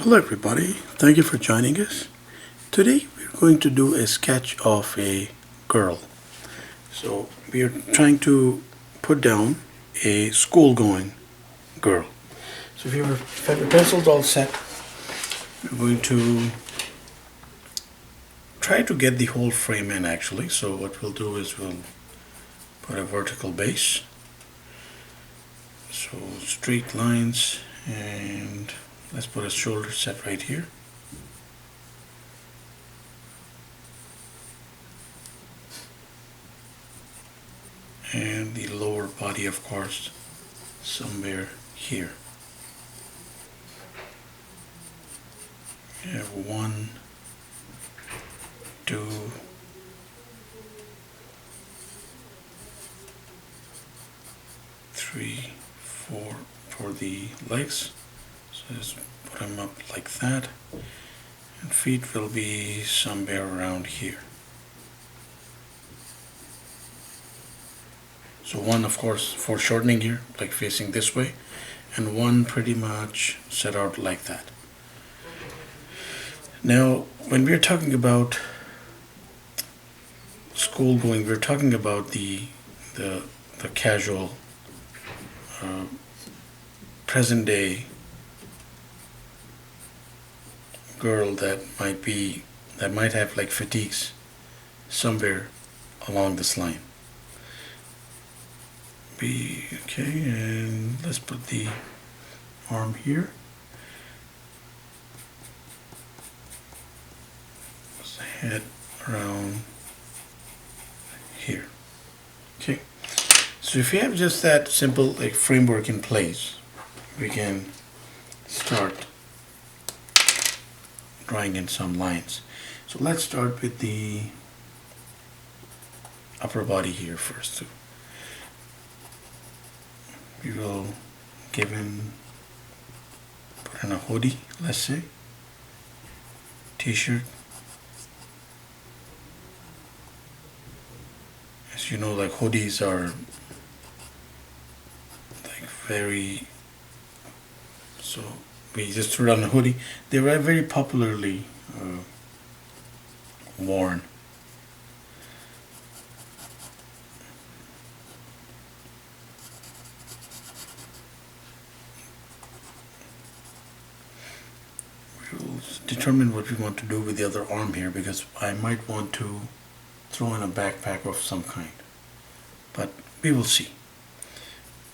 Hello everybody, thank you for joining us. Today we're going to do a sketch of a girl. So we are trying to put down a school-going girl. So if you have your pencils all set, we're going to try to get the whole frame in actually. So what we'll do is we'll put a vertical base. So straight lines, and let's put a shoulder set right here. And the lower body, of course, somewhere here. We have 1, 2, 3, 4 for the legs. So just put them up like that. And feet will be somewhere around here. So 1, of course, for shortening here, like facing this way, and 1 pretty much set out like that. Now, when we're talking about school going, we're talking about the casual, present day girl that might have like fatigues somewhere along this line. Okay, and let's put the arm here. Head around here. Okay, so if you have just that simple like framework in place, we can start drawing in some lines. So let's start with the upper body here first. So we will put in a hoodie, let's say, t-shirt. As you know, like hoodies are like so we just threw down a hoodie. They were very popularly worn. We'll determine what we want to do with the other arm here, because I might want to throw in a backpack of some kind, but we will see.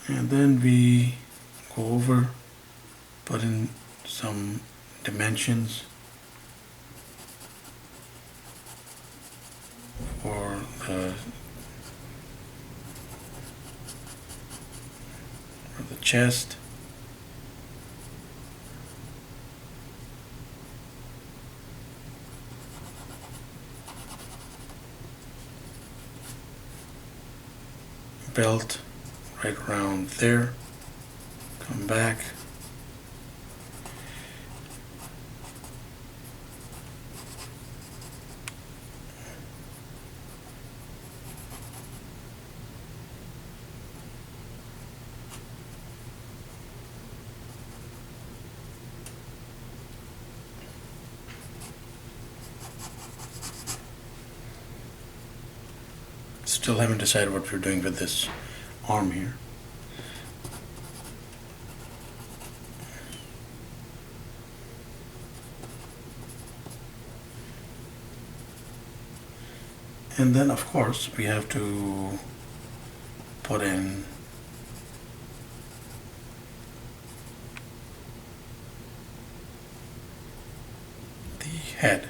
And then we go over, put in some dimensions for the chest. Belt right around there. Come back. Still haven't decided what we're doing with this arm here. And then of course we have to put in the head.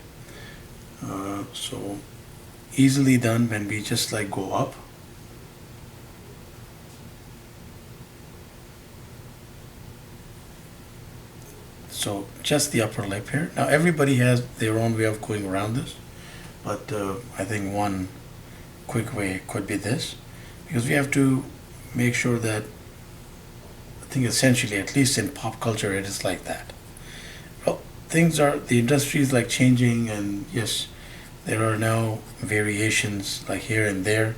So easily done when we just like go up. So just the upper lip here. Now everybody has their own way of going around this, but I think one quick way could be this, because we have to make sure that, I think essentially, at least in pop culture, it is like that. Well, the industry is like changing, and yes, there are now variations like here and there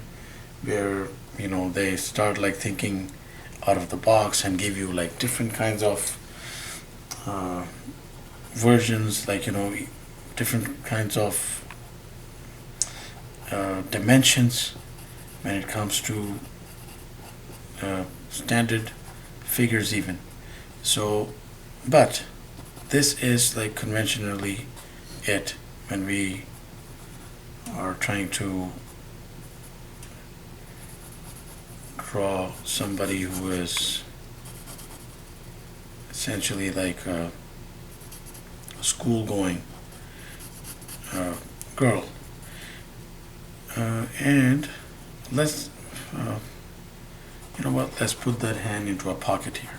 where they start like thinking out of the box and give you like different kinds of versions, like different kinds of dimensions when it comes to standard figures even. So, but this is like conventionally it when we are trying to draw somebody who is essentially like a school going girl. And let's you know what, let's put that hand into a pocket here.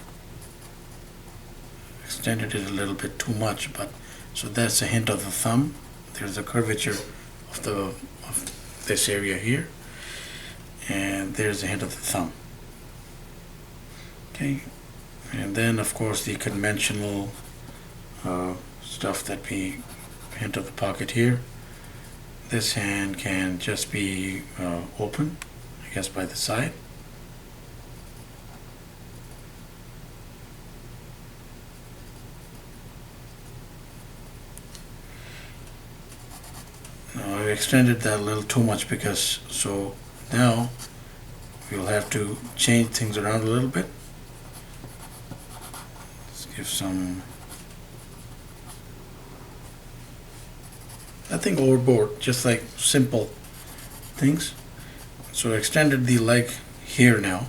Extended it a little bit too much, but so that's a hint of the thumb. There's a curvature of this area here, and there's a hint of the thumb. Okay, and then of course the conventional stuff that we hint of the pocket here. This hand can just be open, I guess, by the side. Now I extended that a little too much because so now we'll have to change things around a little bit. Let's give some, nothing overboard, just like simple things. So I extended the leg here now.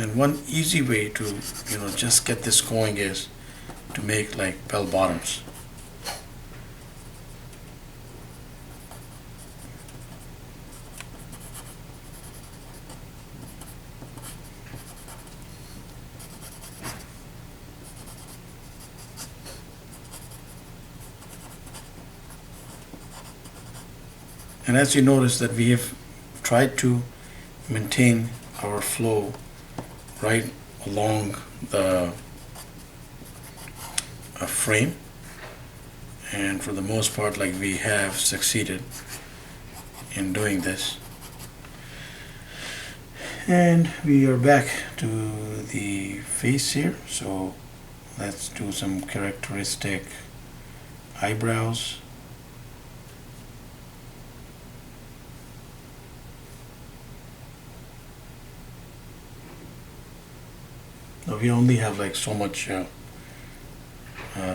And one easy way to just get this going is to make like bell bottoms. And as you notice that we have tried to maintain our flow right along the frame, and for the most part, like, we have succeeded in doing this. And we are back to the face here, so let's do some characteristic eyebrows. Now we only have like so much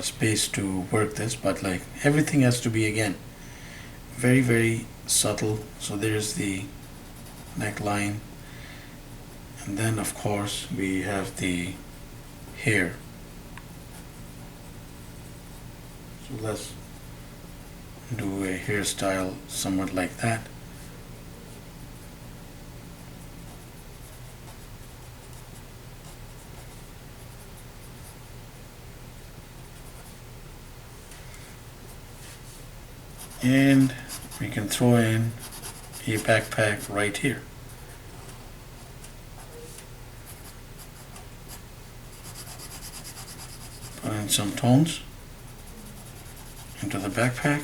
space to work this, but like everything has to be, again, very, very subtle. So there's the neckline, and then of course we have the hair. So let's do a hairstyle somewhat like that. And we can throw in a backpack right here. Put in some tones into the backpack.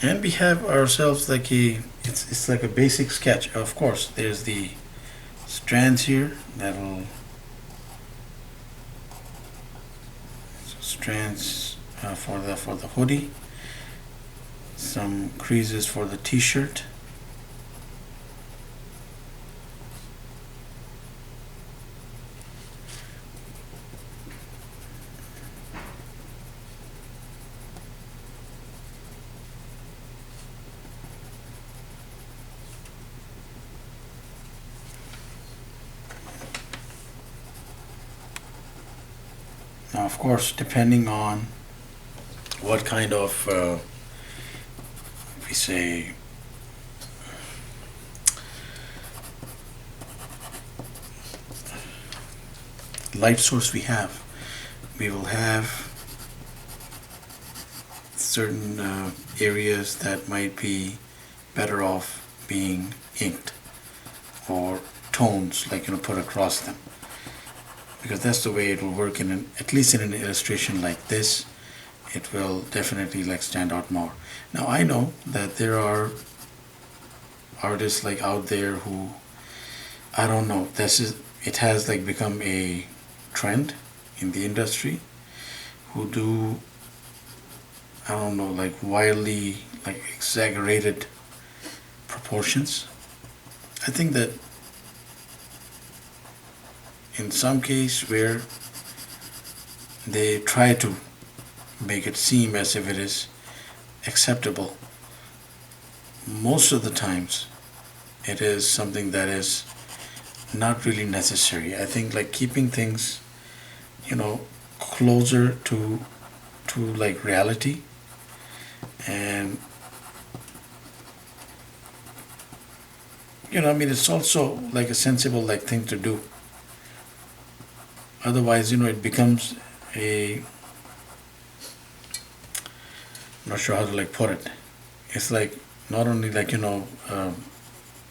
And we have ourselves like it's like a basic sketch. Of course, there's the strands here that'll strands for the hoodie, some creases for the t-shirt, now of course depending on what kind of we say light source we have, we will have certain areas that might be better off being inked, or tones like put across them, because that's the way it will work at least in an illustration like this. it will definitely like stand out more. Now I know that there are artists like out there who, I don't know, it has like become a trend in the industry, who do, I don't know, like wildly like exaggerated proportions. I think that in some case where they try to make it seem as if it is acceptable, most of the times it is something that is not really necessary. I think like keeping things, closer to like reality, and I mean, it's also like a sensible like thing to do. Otherwise, it becomes a, I'm not sure how to like put it. It's like not only like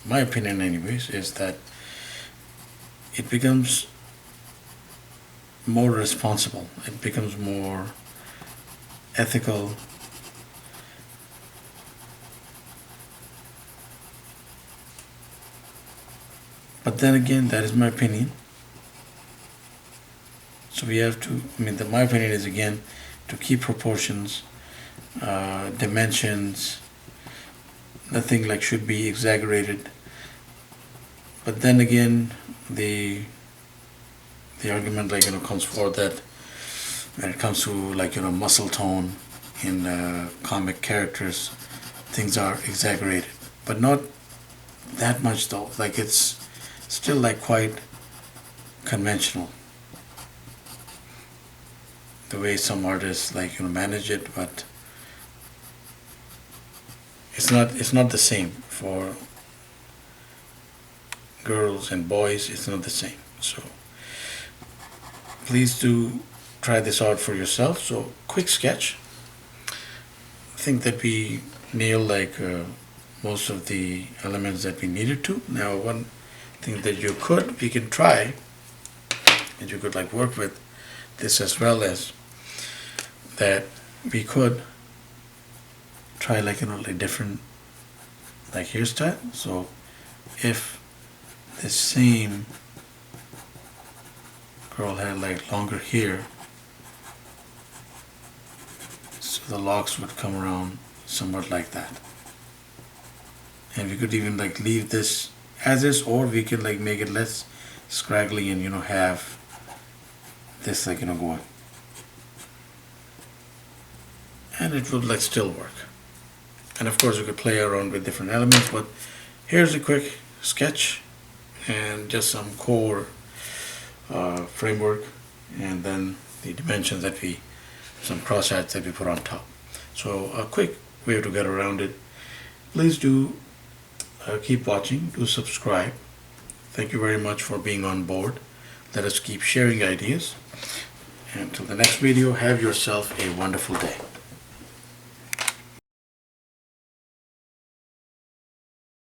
my opinion, anyways, is that it becomes more responsible. It becomes more ethical. But then again, that is my opinion. So we have to, my opinion is again to keep proportions, dimensions, nothing like should be exaggerated. But then again, the argument like comes forth that when it comes to like muscle tone in comic characters, things are exaggerated, but not that much though. Like it's still like quite conventional the way some artists like manage it, but it's not the same for girls and boys. It's not the same. So please do try this out for yourself. So quick sketch. I think that we nailed like most of the elements that we needed to. Now one thing that we can try, and you could like work with this as well, as that we could try like like different like hairstyle. So if the same girl had like longer hair, so the locks would come around somewhat like that, and we could even like leave this as is, or we could like make it less scraggly and have this like going, and it would like still work. And of course we could play around with different elements, but here's a quick sketch and just some core framework, and then the dimensions that some crosshatch that we put on top. So a quick way to get around it. Please do keep watching, do subscribe. Thank you very much for being on board. Let us keep sharing ideas. Until the next video, have yourself a wonderful day.